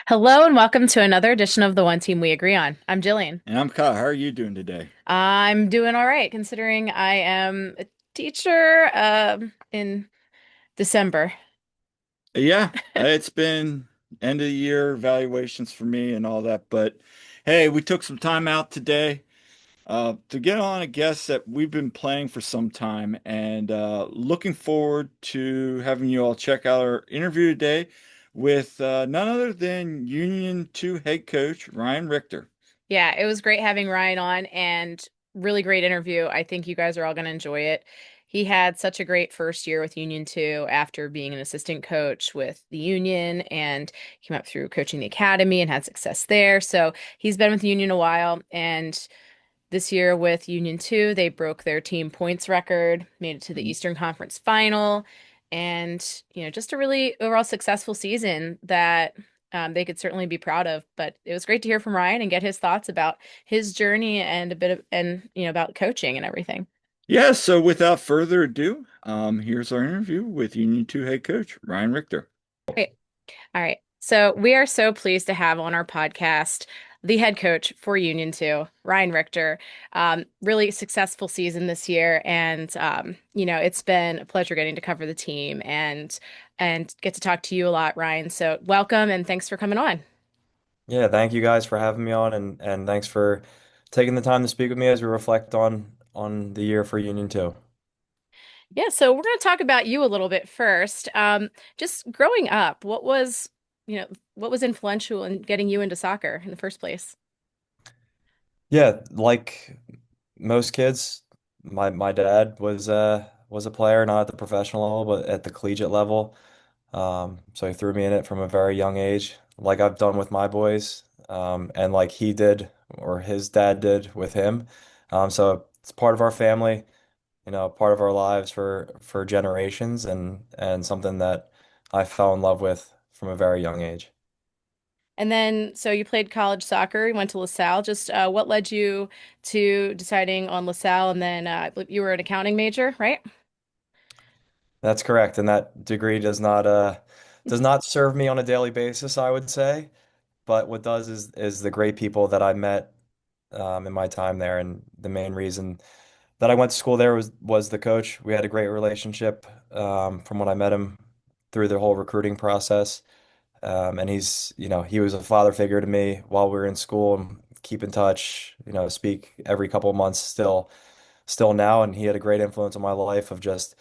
Hello and welcome to another edition of the One Team We Agree On. I'm Jillian. And I'm Kyle. How are you doing today? I'm doing all right considering I am a teacher in December. Yeah, it's been end of the year evaluations for me and all that, but hey, we took some time out today to get on a guest that we've been playing for some time and looking forward to having you all check out our interview today with none other than Union 2 head coach Ryan Richter. Yeah, it was great having Ryan on and really great interview. I think you guys are all going to enjoy it. He had such a great first year with Union 2 after being an assistant coach with the Union and came up through coaching the academy and had success there. So he's been with the Union a while and this year with Union 2, they broke their team points record, made it to the Eastern Conference final, and just a really overall successful season that they could certainly be proud of. But it was great to hear from Ryan and get his thoughts about his journey and a bit of and about coaching and everything. Yeah, so without further ado, here's our interview with Union 2 head coach Ryan Richter. Great. All right. So we are so pleased to have on our podcast the head coach for Union 2, Ryan Richter. Really successful season this year, and it's been a pleasure getting to cover the team and get to talk to you a lot, Ryan. So welcome and thanks for coming on. Yeah, thank you guys for having me on and thanks for taking the time to speak with me as we reflect on the year for Union 2. Yeah, so we're going to talk about you a little bit first. Just growing up, what was influential in getting you into soccer in the first place? Yeah, like most kids, my dad was a player, not at the professional level, but at the collegiate level. So he threw me in it from a very young age, like I've done with my boys, and like he did or his dad did with him. So it's part of our family, part of our lives for generations and something that I fell in love with from a very young age. And then, so you played college soccer, you went to LaSalle. Just what led you to deciding on LaSalle? And then you were an accounting major, right? That's correct, and that degree does not serve me on a daily basis, I would say. But what does is the great people that I met in my time there, and the main reason that I went to school there was the coach. We had a great relationship from when I met him through the whole recruiting process. And he was a father figure to me while we were in school and keep in touch, speak every couple of months still now. And he had a great influence on my life of just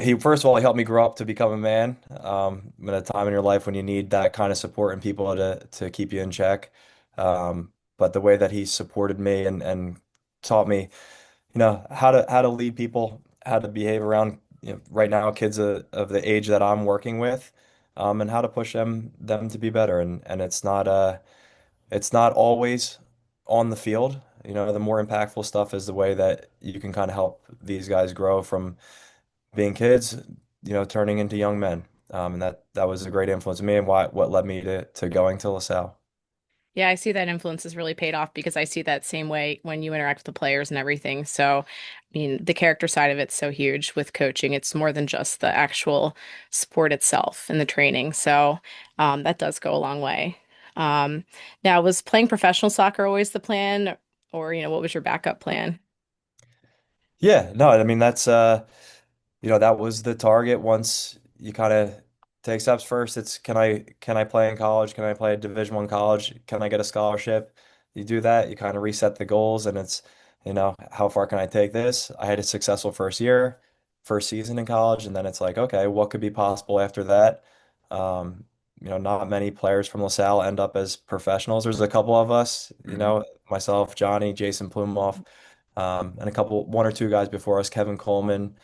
he first of all, he helped me grow up to become a man, at a time in your life when you need that kind of support and people to keep you in check. But the way that he supported me and taught me, how to lead people, how to behave around, right now kids of the age that I'm working with, and how to push them to be better. And it's not always on the field. The more impactful stuff is the way that you can kind of help these guys grow from being kids, turning into young men. And that was a great influence on me and what led me to going to LaSalle. Yeah, I see that influence has really paid off because I see that same way when you interact with the players and everything. So, I mean, the character side of it's so huge with coaching. It's more than just the actual sport itself and the training. So, that does go a long way. Um, Now, was playing professional soccer always the plan, or what was your backup plan? Yeah, no, I mean that was the target once you kind of take steps. First, it's can I play in college? Can I play at Division 1 college? Can I get a scholarship? You do that, you kind of reset the goals, and it's, how far can I take this? I had a successful first season in college, and then it's like, okay, what could be possible after that? Um, not many players from LaSalle end up as professionals. There's a couple of us, Mhm. myself, Johnny, Jason Plumoff, and one or two guys before us, Kevin Coleman,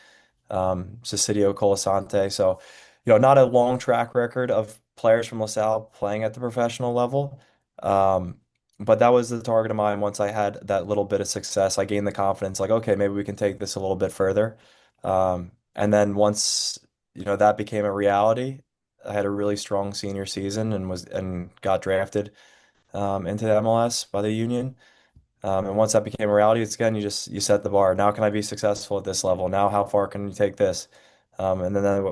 Cecidio Colasante. So, not a long track record of players from LaSalle playing at the professional level. Um, but that was the target of mine. Once I had that little bit of success, I gained the confidence, like, okay, maybe we can take this a little bit further. And then once, that became a reality, I had a really strong senior season and got drafted into the MLS by the Union. And once that became a reality, it's again, you set the bar. Now can I be successful at this level? Now how far can you take this? And then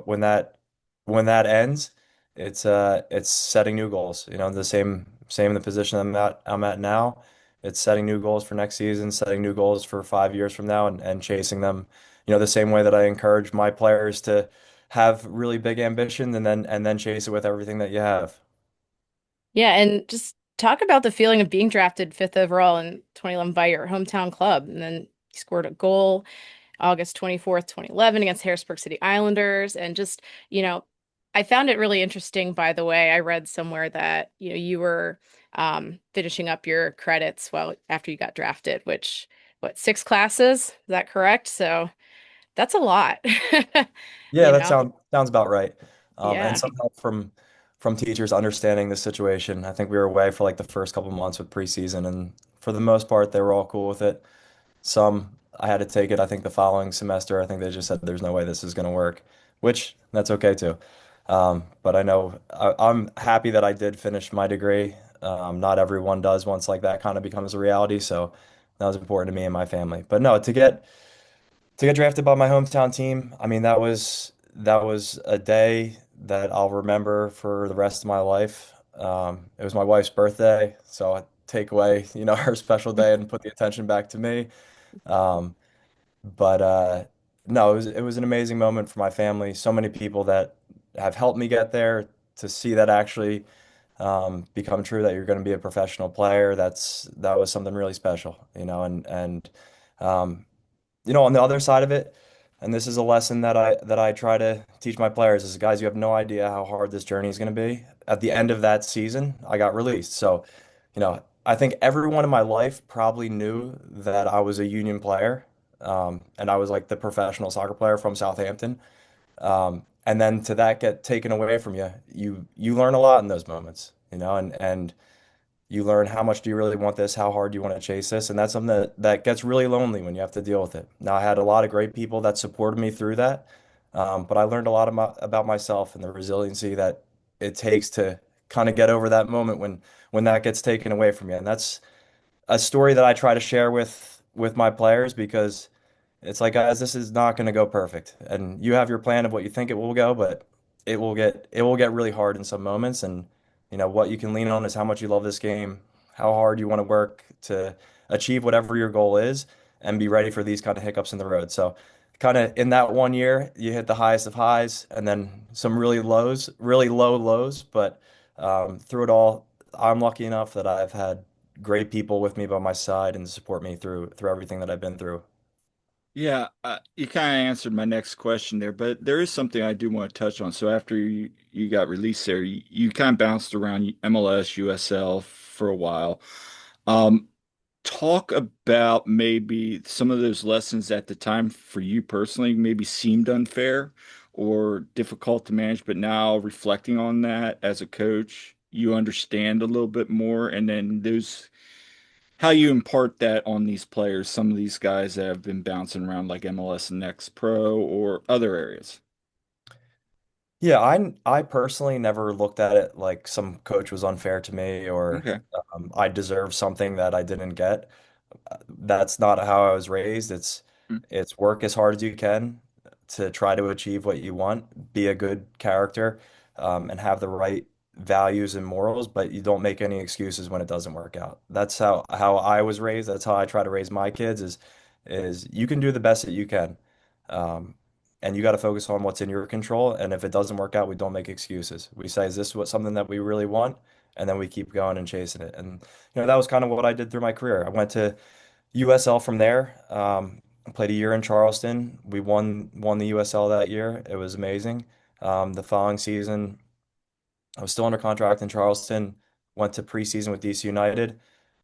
when that ends, it's setting new goals. You know, the same in the position I'm at now. It's setting new goals for next season, setting new goals for 5 years from now, and chasing them. You know, the same way that I encourage my players to have really big ambition and then chase it with everything that you have. Yeah, and just talk about the feeling of being drafted fifth overall in 2011 by your hometown club. And then you scored a goal August 24th, 2011 against Harrisburg City Islanders. And just, you know, I found it really interesting, by the way. I read somewhere that, you were finishing up your credits well after you got drafted, which, what, six classes? Is that correct? So that's a lot, Yeah, you that know? sounds about right. And Yeah. some help from teachers understanding the situation. I think we were away for like the first couple months with preseason, and for the most part, they were all cool with it. Some I had to take it. I think the following semester, I think they just said there's no way this is going to work, which that's okay too. But I know I'm happy that I did finish my degree. Not everyone does once like that kind of becomes a reality, so that was important to me and my family. But no, to get drafted by my hometown team, I mean that was a day that I'll remember for the rest of my life. It was my wife's birthday, so I take away, her special day and put the attention back to me. Um, but no, it was an amazing moment for my family. So many people that have helped me get there to see that actually become true that you're going to be a professional player. That was something really special, and um, on the other side of it, and this is a lesson that I try to teach my players is guys, you have no idea how hard this journey is going to be. At the end of that season, I got released. So, I think everyone in my life probably knew that I was a union player, and I was like the professional soccer player from Southampton. And then to that get taken away from you, you learn a lot in those moments, and you learn how much do you really want this, how hard do you want to chase this, and that's something that gets really lonely when you have to deal with it. Now, I had a lot of great people that supported me through that, but I learned a lot about myself and the resiliency that it takes to kind of get over that moment when that gets taken away from you. And that's a story that I try to share with my players because it's like, guys, this is not going to go perfect. And you have your plan of what you think it will go, but it will get really hard in some moments. And what you can lean on is how much you love this game, how hard you want to work to achieve whatever your goal is, and be ready for these kind of hiccups in the road. So, kind of in that one year, you hit the highest of highs, and then some really lows, really low lows. But through it all, I'm lucky enough that I've had great people with me by my side and support me through everything that I've been through. Yeah, you kind of answered my next question there, but there is something I do want to touch on. So after you got released there, you kind of bounced around MLS, USL for a while. Um, Talk about maybe some of those lessons at the time for you personally maybe seemed unfair or difficult to manage, but now reflecting on that as a coach, you understand a little bit more, and then those how you impart that on these players, some of these guys that have been bouncing around like MLS Next Pro or other areas. Yeah, I personally never looked at it like some coach was unfair to me or Okay. I deserve something that I didn't get. That's not how I was raised. It's work as hard as you can to try to achieve what you want, be a good character, and have the right values and morals, but you don't make any excuses when it doesn't work out. That's how I was raised. That's how I try to raise my kids is you can do the best that you can. Um, and you got to focus on what's in your control. And if it doesn't work out, we don't make excuses. We say, is this what something that we really want? And then we keep going and chasing it. And that was kind of what I did through my career. I went to USL from there. Played a year in Charleston. We won the USL that year. It was amazing. The following season, I was still under contract in Charleston. Went to preseason with DC United.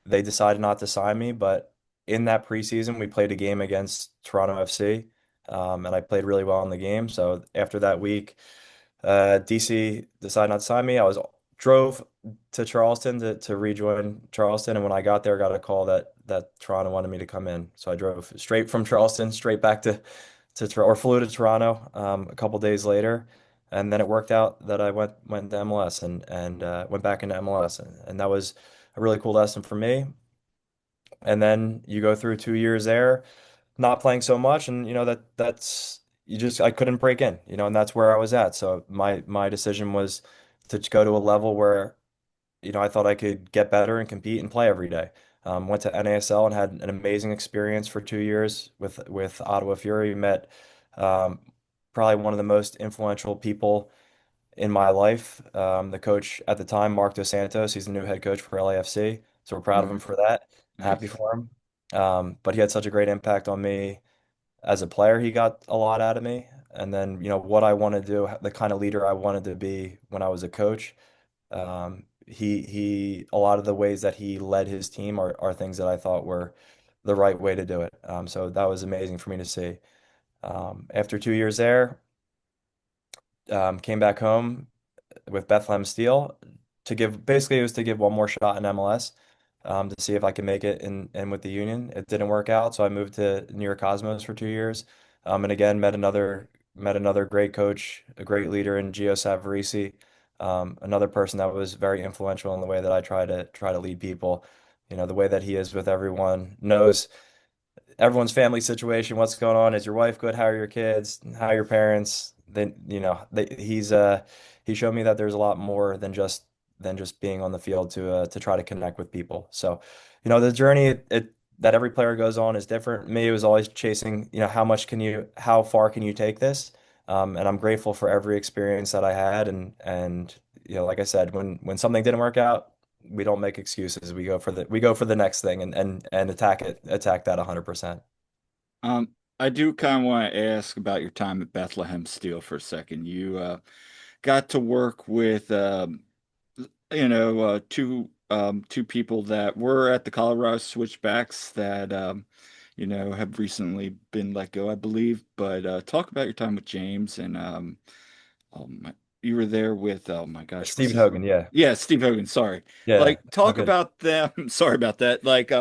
They decided not to sign me, but in that preseason, we played a game against Toronto FC, and I played really well in the game. So after that week, DC decided not to sign me. I drove to Charleston to rejoin Charleston, and when I got there, I got a call that Toronto wanted me to come in. So I drove straight from Charleston, straight back or flew to Toronto a couple days later, and then it worked out that I went to MLS and went back into MLS, and that was a really cool lesson for me. And then you go through 2 years there not playing so much, and that's I couldn't break in, and that's where I was at. So my decision was to go to a level where, I thought I could get better and compete and play every day. Went to NASL and had an amazing experience for 2 years with Ottawa Fury. Met um, probably one of the most influential people in my life. The coach at the time, Mark Dos Santos, he's the new head coach for LAFC. So we're proud of him Mhm. for that. Happy Nice. for him. But he had such a great impact on me as a player. He got a lot out of me. And then, what I want to do, the kind of leader I wanted to be when I was a coach. A lot of the ways that he led his team are things that I thought were the right way to do it. So that was amazing for me to see. After 2 years there, came back home with Bethlehem Steel to give basically it was to give one more shot in MLS, to see if I could make it in with the Union. It didn't work out, so I moved to New York Cosmos for 2 years, and again met another great coach, a great leader in Gio Savarese, another person that was very influential in the way that I try to lead people. The way that he is with everyone, knows everyone's family situation, what's going on, is your wife good, how are your kids, how are your parents. Then he showed me that there's a lot more than just being on the field to try to connect with people. So the journey that every player goes on is different. Me, it was always chasing, how far can you take this. And I'm grateful for every experience that I had, and like I said, when something didn't work out, we don't make excuses. We go for the next thing, and attack that 100%. Um, I do kind of want to ask about your time at Bethlehem Steel for a second. You got to work with two people that were at the Colorado Switchbacks that have recently been let go, I believe. But talk about your time with James and oh my, you were there with oh my gosh, Stephen Hogan, yeah. yeah, Steve Hogan. Sorry, Yeah. like Oh, talk good. about them. Sorry about that. Like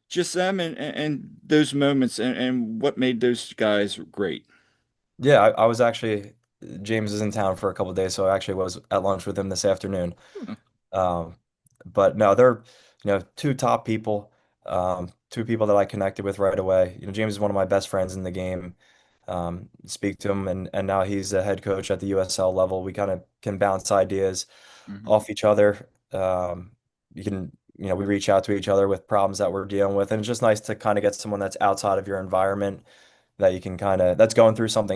just them and those moments and what made those guys great. Yeah, I was actually James is in town for a couple of days, so I actually was at lunch with him this afternoon. Huh. Um, but no, they're two top people, two people that I connected with right away. James is one of my best friends in the game. Speak to him, and now he's a head coach at the USL level. We kind of can bounce ideas Mhm. off each other. We reach out to each other with problems that we're dealing with, and it's just nice to kind of get someone that's outside of your environment, that you can that's going through some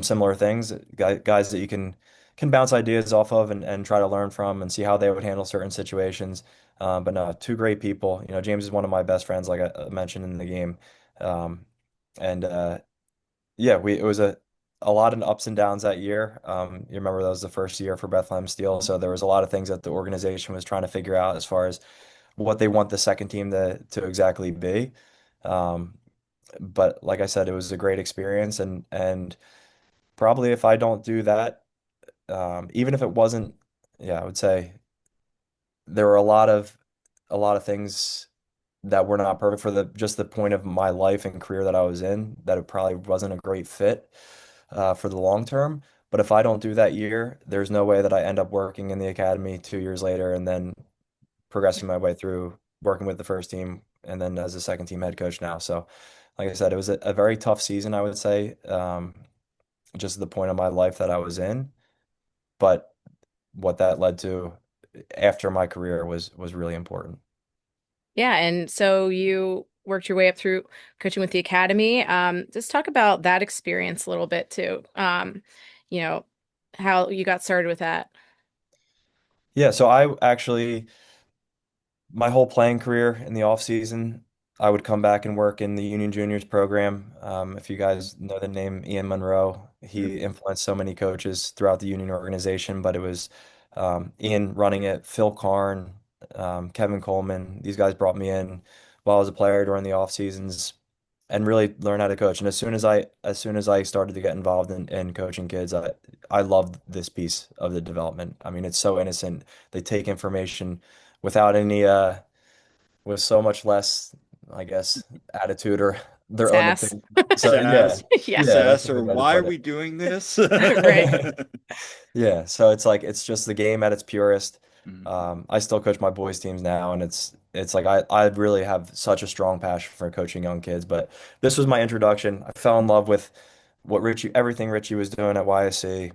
similar things, guys that you can bounce ideas off of, and try to learn from and see how they would handle certain situations. But no, two great people. James is one of my best friends, like I mentioned in the game. Um, and Yeah, it was a lot of ups and downs that year. You remember that was the first year for Bethlehem Steel, so there was a lot of things that the organization was trying to figure out as far as what they want the second team to exactly be. Um, but like I said, it was a great experience, and probably if I don't do that, even if it wasn't, yeah, I would say there were a lot of things that were not perfect for the point of my life and career that I was in, that it probably wasn't a great fit for the long term. But if I don't do that year, there's no way that I end up working in the academy 2 years later and then progressing my way through working with the first team and then as a second team head coach now. So, like I said, it was a very tough season, I would say, just the point of my life that I was in. But what that led to after my career was really important. Yeah, and so you worked your way up through coaching with the academy. Just talk about that experience a little bit too. You know, how you got started with that. Yeah, so I actually my whole playing career in the off season, I would come back and work in the Union Juniors program. If you guys know the name Ian Monroe, Yep. he influenced so many coaches throughout the Union organization, but it was Ian running it, Phil Karn, Kevin Coleman. These guys brought me in while I was a player during the off seasons and really learn how to coach. And as soon as I started to get involved in coaching kids, I loved this piece of the development. I mean, it's so innocent. They take information without any with so much less, I guess, attitude or their own Sass. opinion. So yeah, Sass, Yeah, yeah, that's sass, a or good way to why are put we it. doing this? right. Yeah, so it's like it's just the game at its purest. Mhm. I still coach my boys teams now, and it's like I really have such a strong passion for coaching young kids. But this was my introduction. I fell in love with everything Richie was doing at YSC.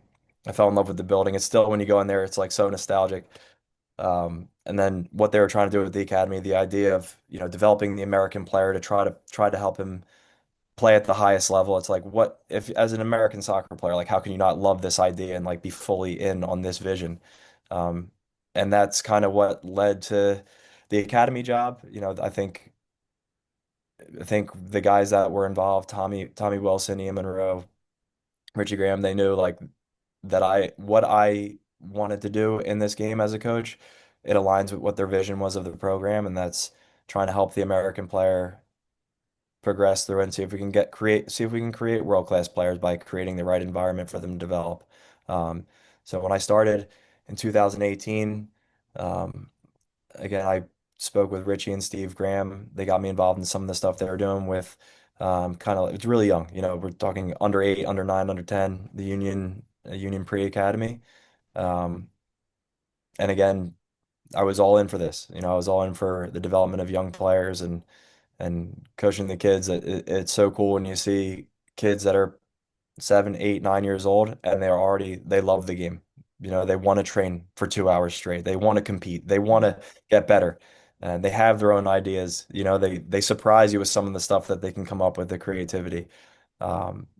I fell in love with the building. It's still when you go in there, it's like so nostalgic. And then what they were trying to do with the academy, the idea of, developing the American player to try to help him play at the highest level. It's like, what if, as an American soccer player, like how can you not love this idea and like be fully in on this vision? Um, and that's kind of what led to the academy job. I think the guys that were involved, Tommy Wilson, Ian Monroe, Richie Graham, they knew like that what I wanted to do in this game as a coach, it aligns with what their vision was of the program, and that's trying to help the American player progress through and see if we can create world-class players by creating the right environment for them to develop. Um, so when I started in 2018, um, again, I spoke with Richie and Steve Graham. They got me involved in some of the stuff they were doing with kind of, it's really young. We're talking under eight, under nine, under 10, the Union Pre-Academy. Um, and again, I was all in for this. I was all in for the development of young players and coaching the kids. It's so cool when you see kids that are 7, 8, 9 years old and they love the game. They want to train for 2 hours straight. They want to compete. They want to get better. And they have their own ideas. They surprise you with some of the stuff that they can come up with, the creativity.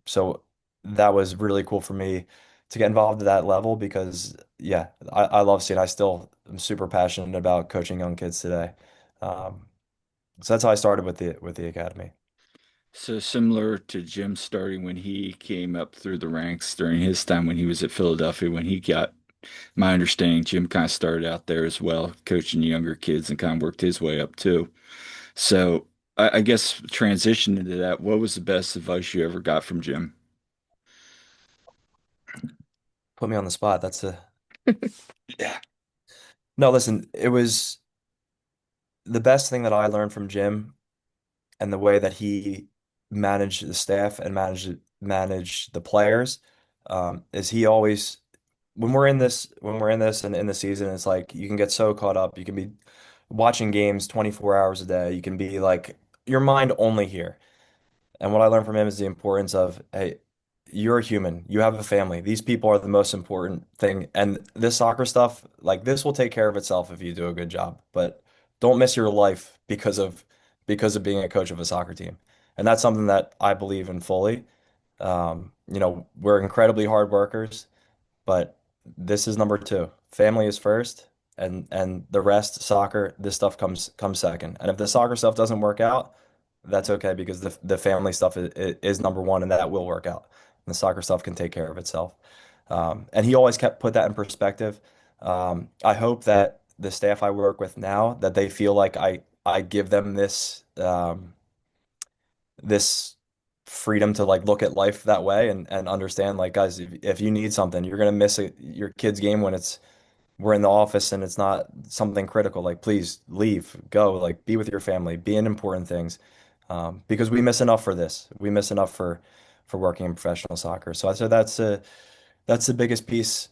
So that was really cool for me to get involved at that level because yeah, I love seeing. I still am super passionate about coaching young kids today. Um, so that's how I started with the academy. So similar to Jim starting when he came up through the ranks during his time when he was at Philadelphia, when he got my understanding, Jim kind of started out there as well, coaching younger kids and kind of worked his way up too. So I guess transition into that, what was the best advice you ever got from Jim? Put me on the spot. That's a Yeah. No, listen, it was the best thing that I learned from Jim and the way that he managed the staff and managed the players, is he always when we're in this and in the season, it's like you can get so caught up. You can be watching games 24 hours a day. You can be like your mind only here. And what I learned from him is the importance of, hey, you're a human. You have a family. These people are the most important thing. And this soccer stuff, like this will take care of itself if you do a good job. But don't miss your life because of being a coach of a soccer team. And that's something that I believe in fully. We're incredibly hard workers. But this is number two. Family is first, and the rest, soccer, this stuff comes second. And if the soccer stuff doesn't work out, that's okay because the family stuff is number one, and that will work out. And the soccer stuff can take care of itself. And he always kept put that in perspective. I hope that the staff I work with now that they feel like I give them this freedom to like look at life that way and understand like guys if you need something you're gonna miss your kid's game when we're in the office and it's not something critical like please leave go like be with your family be in important things because we miss enough for this we miss enough for working in professional soccer so I said that's the biggest piece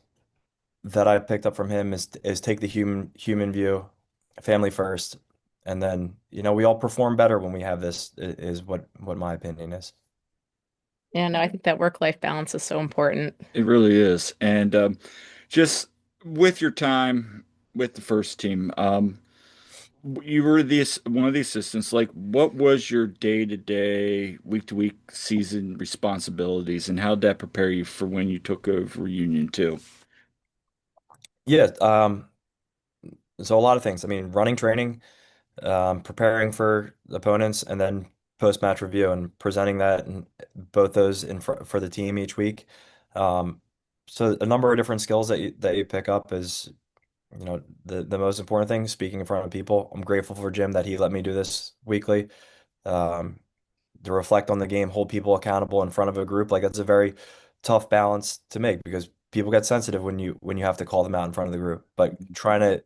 that I picked up from him is take the human view, family first, and then we all perform better when we have this is what my opinion is. Yeah, no, I think that work-life balance is so important. It really is. And just with your time with the first team, you were one of the assistants. Like, what was your day-to-day, week-to-week season responsibilities, and how did that prepare you for when you took over Union 2? Yeah, so a lot of things. I mean, running training, preparing for opponents, and then post-match review and presenting that and both those for the team each week. Um, so a number of different skills that you pick up is the most important thing, speaking in front of people. I'm grateful for Jim that he let me do this weekly, um, to reflect on the game, hold people accountable in front of a group. Like that's a very tough balance to make because people get sensitive when you have to call them out in front of the group. But trying to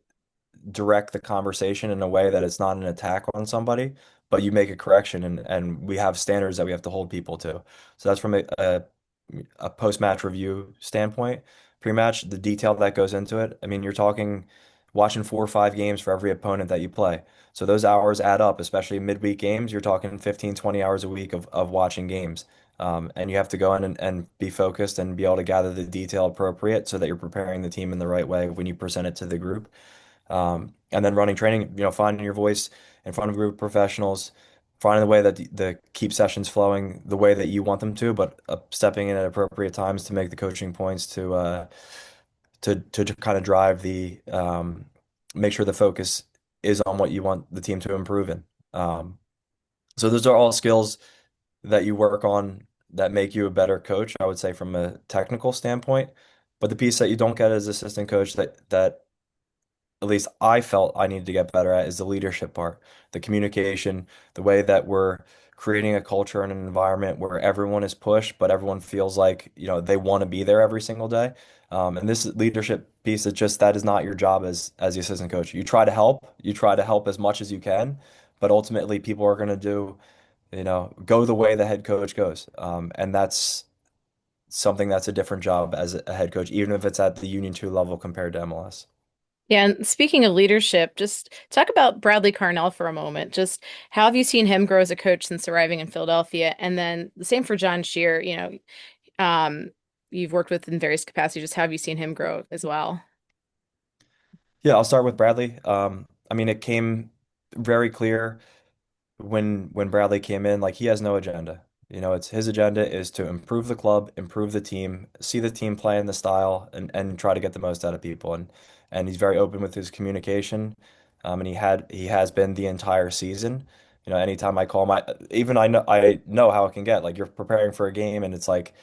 direct the conversation in a way that it's not an attack on somebody, but you make a correction and we have standards that we have to hold people to. So that's from a post-match review standpoint. Pre-match, the detail that goes into it. I mean, you're talking watching 4 or 5 games for every opponent that you play. So those hours add up, especially midweek games. You're talking 15, 20 hours a week of watching games. And you have to go in and be focused and be able to gather the detail appropriate so that you're preparing the team in the right way when you present it to the group. And then running training, finding your voice in front of a group of professionals, finding the way that the keep sessions flowing the way that you want them to, but stepping in at appropriate times to make the coaching points to kind of drive make sure the focus is on what you want the team to improve in. So those are all skills that you work on that make you a better coach, I would say, from a technical standpoint. But the piece that you don't get as assistant coach that at least I felt I needed to get better at is the leadership part, the communication, the way that we're creating a culture and an environment where everyone is pushed, but everyone feels like, they want to be there every single day. And this leadership piece is just that is not your job as the assistant coach. You try to help as much as you can, but ultimately people are going to go the way the head coach goes. And that's something that's a different job as a head coach, even if it's at the Union 2 level compared to MLS. Yeah, and speaking of leadership, just talk about Bradley Carnell for a moment. Just how have you seen him grow as a coach since arriving in Philadelphia? And then the same for John Shear, um, you've worked with in various capacities. Just how have you seen him grow as well? Yeah, I'll start with Bradley. I mean, it came very clear when Bradley came in, like he has no agenda. It's his agenda is to improve the club, improve the team, see the team play in the style, and try to get the most out of people. And he's very open with his communication. And he has been the entire season. Anytime I call him, I know how it can get. Like you're preparing for a game, and it's like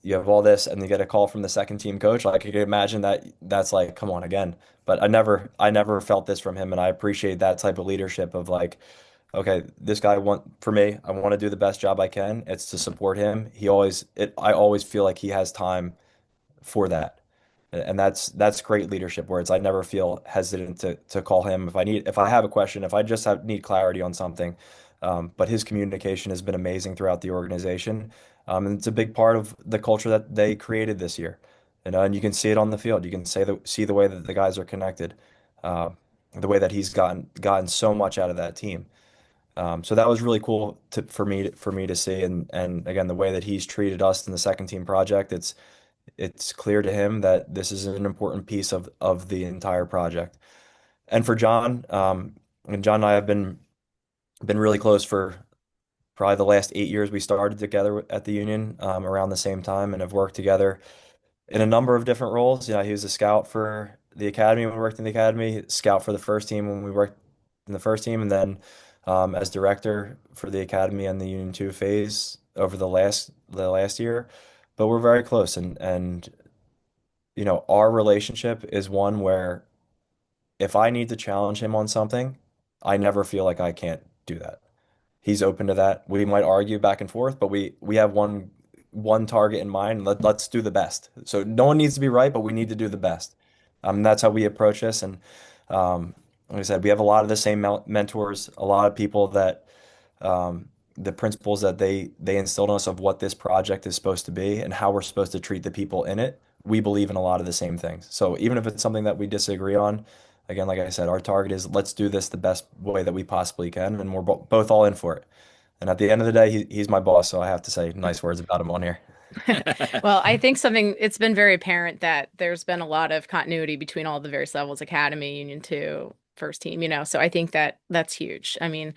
you have all this and you get a call from the second team coach. Like you can imagine that's like, come on again. But I never felt this from him, and I appreciate that type of leadership of like, okay, this guy for me, I want to do the best job I can. It's to support him. I always feel like he has time for that. And that's great leadership words. I never feel hesitant to call him if I have a question, if I just need clarity on something. But his communication has been amazing throughout the organization. And it's a big part of the culture that they created this year. And you can see it on the field. You can see the way that the guys are connected, uh, the way that he's gotten so much out of that team. So that was really cool for me to see, and again the way that he's treated us in the second team project, it's clear to him that this is an important piece of the entire project. And for John, and John and I have been really close for probably the last 8 years. We started together at the Union around the same time and have worked together in a number of different roles. He was a scout for the academy when we worked in the academy, scout for the first team when we worked in the first team, and then as director for the academy and the Union 2 phase over the last year. But we're very close, and our relationship is one where if I need to challenge him on something, I never feel like I can't do that. He's open to that. We might argue back and forth, but we have one target in mind. Let's do the best. So no one needs to be right, but we need to do the best. That's how we approach this. And like I said, we have a lot of the same mentors, a lot of people that the principles that they instilled in us of what this project is supposed to be and how we're supposed to treat the people in it. We believe in a lot of the same things. So even if it's something that we disagree on, again, like I said, our target is let's do this the best way that we possibly can, and we're both all in for it. And at the end of the day, he's my boss, so I have to say nice words about him on here. Well, I think it's been very apparent that there's been a lot of continuity between all the various levels, Academy, Union 2, first team, so I think that that's huge. I mean,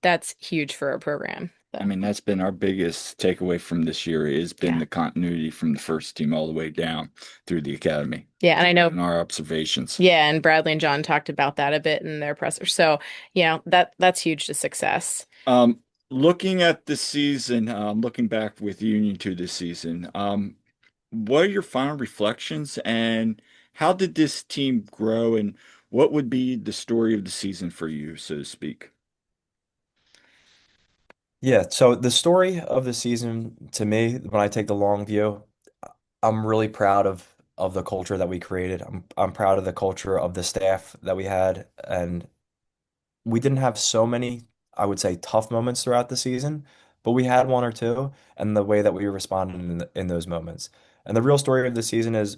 that's huge for a program. I So, mean, that's been our biggest takeaway from this year has been yeah. the continuity from the first team all the way down through the academy Yeah, and I know and our observations. yeah, and Bradley and John talked about that a bit in their presser. So, that's huge to success. Um, Looking at the season, looking back with Union to this season, what are your final reflections and how did this team grow and what would be the story of the season for you, so to speak? Yeah, so the story of the season to me, when I take the long view, I'm really proud of the culture that we created. I'm proud of the culture of the staff that we had, and we didn't have so many, I would say, tough moments throughout the season, but we had one or two, and the way that we responded in those moments. And the real story of the season is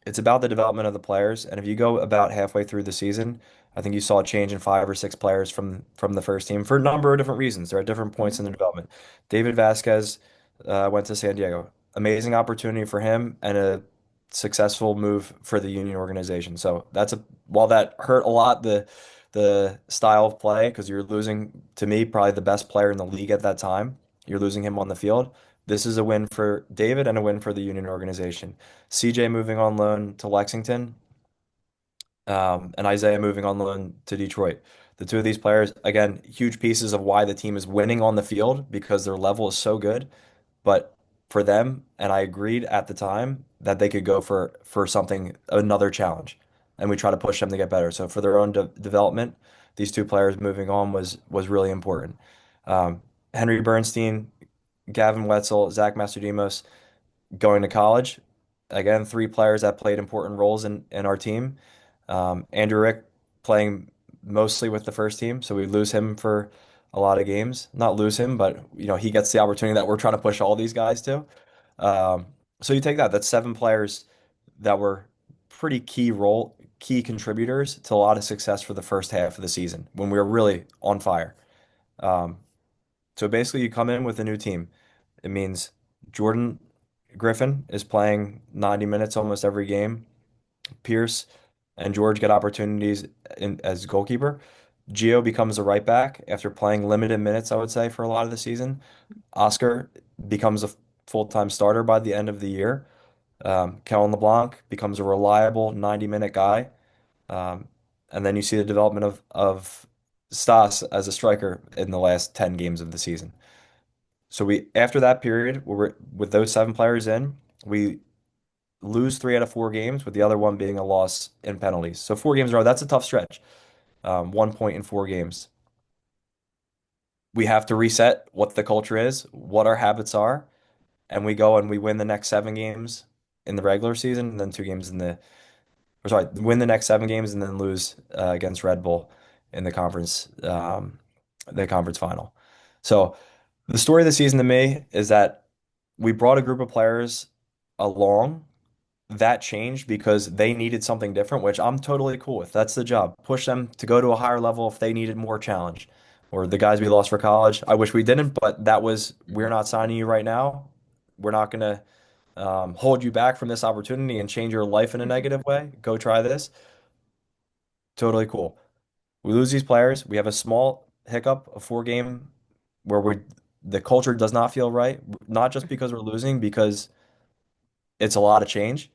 it's about the development of the players. And if you go about halfway through the season, I think you saw a change in 5 or 6 players from the first team for a number of different reasons. They're at different points in their development. David Vasquez went to San Diego. Amazing opportunity for him and a successful move for the Union organization. So that's a while that hurt a lot the style of play because you're losing to me probably the best player in the league at that time. You're losing him on the field. This is a win for David and a win for the Union organization. CJ moving on loan to Lexington, and Isaiah moving on loan to Detroit. The two of these players, again, huge pieces of why the team is winning on the field because their level is so good. But for them, and I agreed at the time that they could go for something, another challenge, and we try to push them to get better. So for their own development, these two players moving on was really important. Um, Henry Bernstein, Gavin Wetzel, Zach Masterdimos going to college. Again, three players that played important roles in our team. Andrew Rick playing mostly with the first team, so we lose him for a lot of games. Not lose him, but he gets the opportunity that we're trying to push all these guys to. Um, so you take that. That's seven players that were pretty key contributors to a lot of success for the first half of the season when we were really on fire. Um, so basically, you come in with a new team. It means Jordan Griffin is playing 90 minutes almost every game. Pierce and George get opportunities as goalkeeper. Gio becomes a right back after playing limited minutes, I would say, for a lot of the season. Oscar becomes a full-time starter by the end of the year. Kellen LeBlanc becomes a reliable 90-minute guy. Um, and then you see the development of Stas as a striker in the last 10 games of the season. So we after that period, with those seven players in, we lose three out of four games, with the other one being a loss in penalties. So 4 games in a row, that's a tough stretch. 1 point in 4 games. We have to reset what the culture is, what our habits are, and we go and we win the next 7 games in the regular season, and then 2 games or sorry, win the next 7 games and then lose against Red Bull in the conference final. So the story of the season to me is that we brought a group of players along that changed because they needed something different, which I'm totally cool with. That's the job. Push them to go to a higher level if they needed more challenge. Or the guys we lost for college. I wish we didn't, but we're not signing you right now. We're not going to hold you back from this opportunity and change your life in a negative way. Go try this. Totally cool. We lose these players. We have a small hiccup, a 4 game where the culture does not feel right, not just because we're losing, because it's a lot of change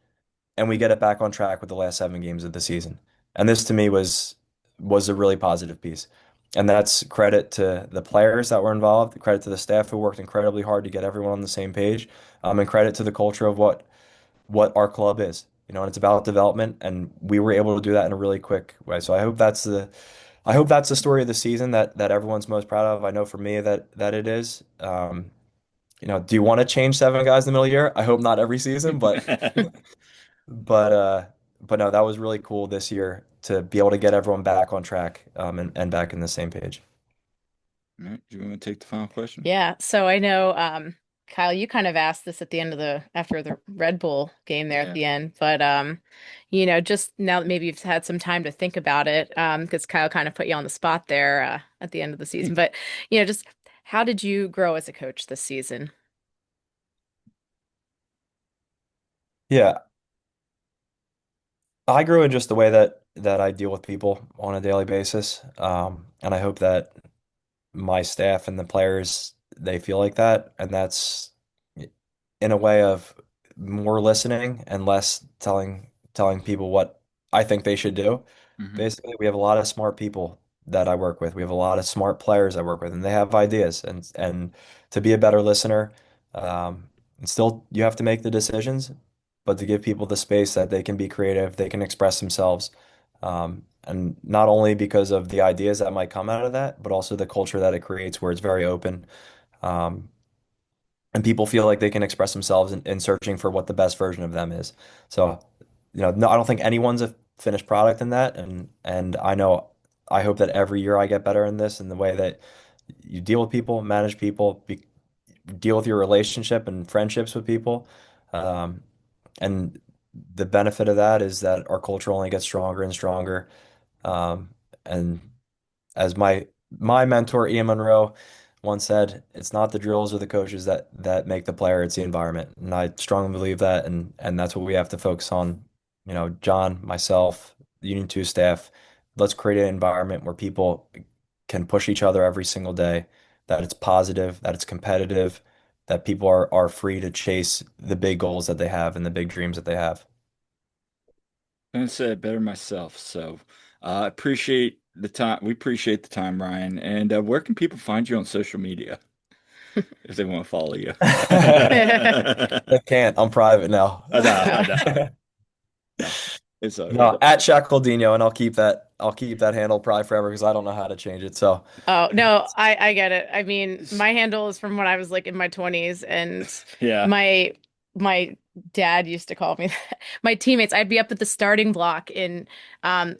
and we get it back on track with the last 7 games of the season. And this to me was a really positive piece. And that's credit to the players that were involved, credit to the staff who worked incredibly hard to get everyone on the same page, and credit to the culture of what our club is. And it's about development, and we were able to do that in a really quick way. So I hope that's the story of the season that everyone's most proud of. I know for me that it is. Do you want to change 7 guys in the middle of the year? I hope not every season, but but uh but no, that was really cool this year to be able to get everyone back on track and back in the same page. All right, do you want to take the final question? Yeah, so I know Kyle, you kind of asked this at the end of the after the Red Bull game there at Yeah. the end, but just now that maybe you've had some time to think about it, because Kyle kind of put you on the spot there at the end of the season, but just how did you grow as a coach this season? Yeah, I grew in just the way that I deal with people on a daily basis. And I hope that my staff and the players they feel like that, and that's in a way of more listening and less telling people what I think they should do. Hmm. Basically, we have a lot of smart people that I work with. We have a lot of smart players I work with, and they have ideas. And to be a better listener, and still you have to make the decisions, but to give people the space that they can be creative, they can express themselves. And not only because of the ideas that might come out of that, but also the culture that it creates where it's very open. Um, and people feel like they can express themselves in searching for what the best version of them is. So, no, I don't think anyone's a finished product in that, and I hope that every year I get better in this in the way that you deal with people, manage people, deal with your relationship and friendships with people, um, and the benefit of that is that our culture only gets stronger and stronger. And as my mentor Ian Monroe once said, it's not the drills or the coaches that make the player, it's the environment. And I strongly believe that, and that's what we have to focus on. You know, John, myself, the Union 2 staff, let's create an environment where people can push each other every single day, that it's positive, that it's competitive, that people are free to chase the big goals that they have and the big dreams that they have. I'm gonna say it better myself. So, appreciate the time. We appreciate the time, Ryan. And where can people find you on social media if they want to follow you? They can't. I'm private now. I know, I Oh. know. No, it's all No, good. at Shackledino, and I'll keep that handle probably forever because I don't know how to change it. So Oh, no, I get it. I mean, my handle is from when I was like in my 20s, and Yeah. my my dad used to call me that. My teammates, I'd be up at the starting block in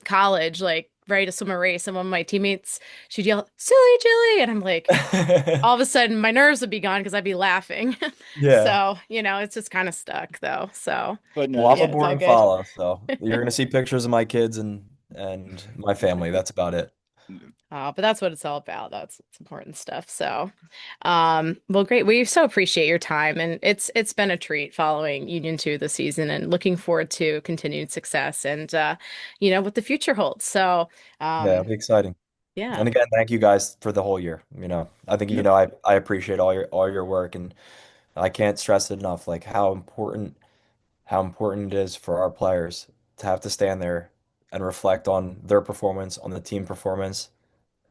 college, like ready to swim a race, and one of my teammates, she'd yell, "Silly Jilly," and I'm like, all of a sudden my nerves would be gone because I'd be laughing. yeah. So, it's just kind of stuck though. So, But no, Well, I'm that's a yeah, it's all boring good. follow, so you're gonna see pictures of my kids and my family. That's about it. But that's what it's all about. That's important stuff. So, well, great. We so appreciate your time, and it's been a treat following Union 2 this season, and looking forward to continued success and what the future holds. So, Yeah, it'll um, be exciting. yeah, And again, thank you guys for the whole year. You know, I think yep. I appreciate all your work, and I can't stress it enough, like how important it is for our players to have to stand there and reflect on their performance, on the team performance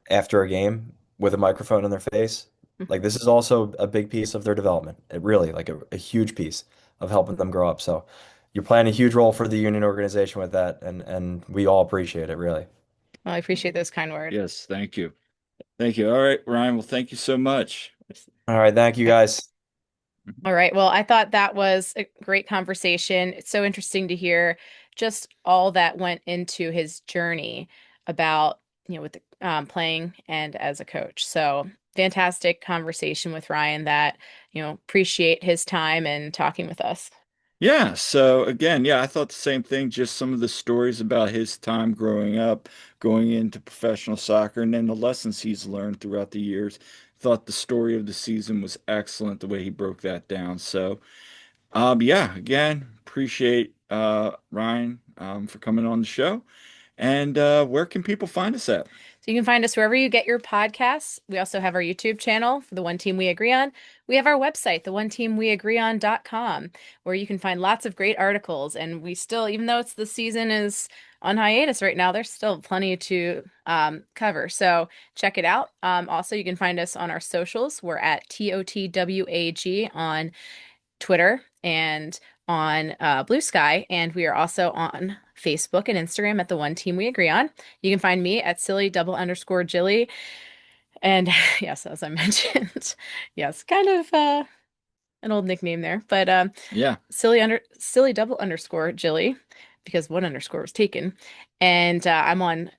after a game with a microphone in their face. Like this is also a big piece of their development. It really, like a huge piece of helping them grow up. So you're playing a huge role for the union organization with that, and we all appreciate it, really. well, I appreciate those kind words. Yes, thank you. Thank you. All right, Ryan. Well, thank you so much. All right, thank you guys. All right. Well, I thought that was a great conversation. It's so interesting to hear just all that went into his journey about, with the, playing and as a coach. So fantastic conversation with Ryan that, appreciate his time and talking with us. Yeah, so again, yeah, I thought the same thing, just some of the stories about his time growing up, going into professional soccer, and then the lessons he's learned throughout the years. Thought the story of the season was excellent, the way he broke that down. So, yeah, again, appreciate Ryan for coming on the show. And where can people find us at? So you can find us wherever you get your podcasts. We also have our YouTube channel for the One Team We Agree On. We have our website, theoneteamweagreeon.com, where you can find lots of great articles. And we still, even though the season is on hiatus right now, there's still plenty to cover. So check it out. Also, you can find us on our socials. We're at TOTWAG on Twitter and on Blue Sky, and we are also on Facebook and Instagram at the One Team We Agree On. You can find me at silly double underscore Jilly, and yes, as I mentioned, yes, kind of an old nickname there, but Yeah. silly double underscore Jilly because one underscore was taken, and I'm on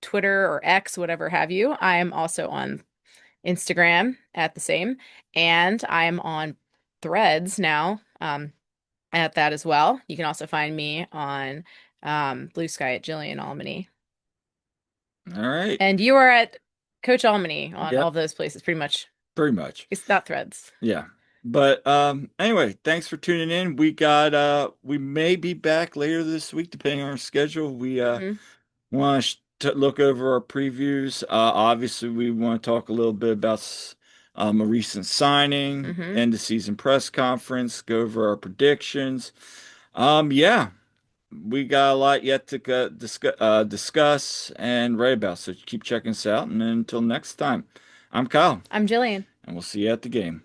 Twitter or X, whatever have you. I am also on Instagram at the same, and I'm on Threads now. At that as well. You can also find me on Blue Sky at Jillian Almany. All right. And you are at Coach Almany on all Yep, those places, pretty much. pretty much. It's not Threads. Yeah. But anyway, thanks for tuning in. We may be back later this week depending on our schedule. We Hmm. want to look over our previews. Obviously we want to talk a little bit about a recent signing, Hmm. end of season press conference, go over our predictions. Yeah, we got a lot yet to discuss and write about. So keep checking us out and until next time. I'm Kyle I'm Jillian. and we'll see you at the game.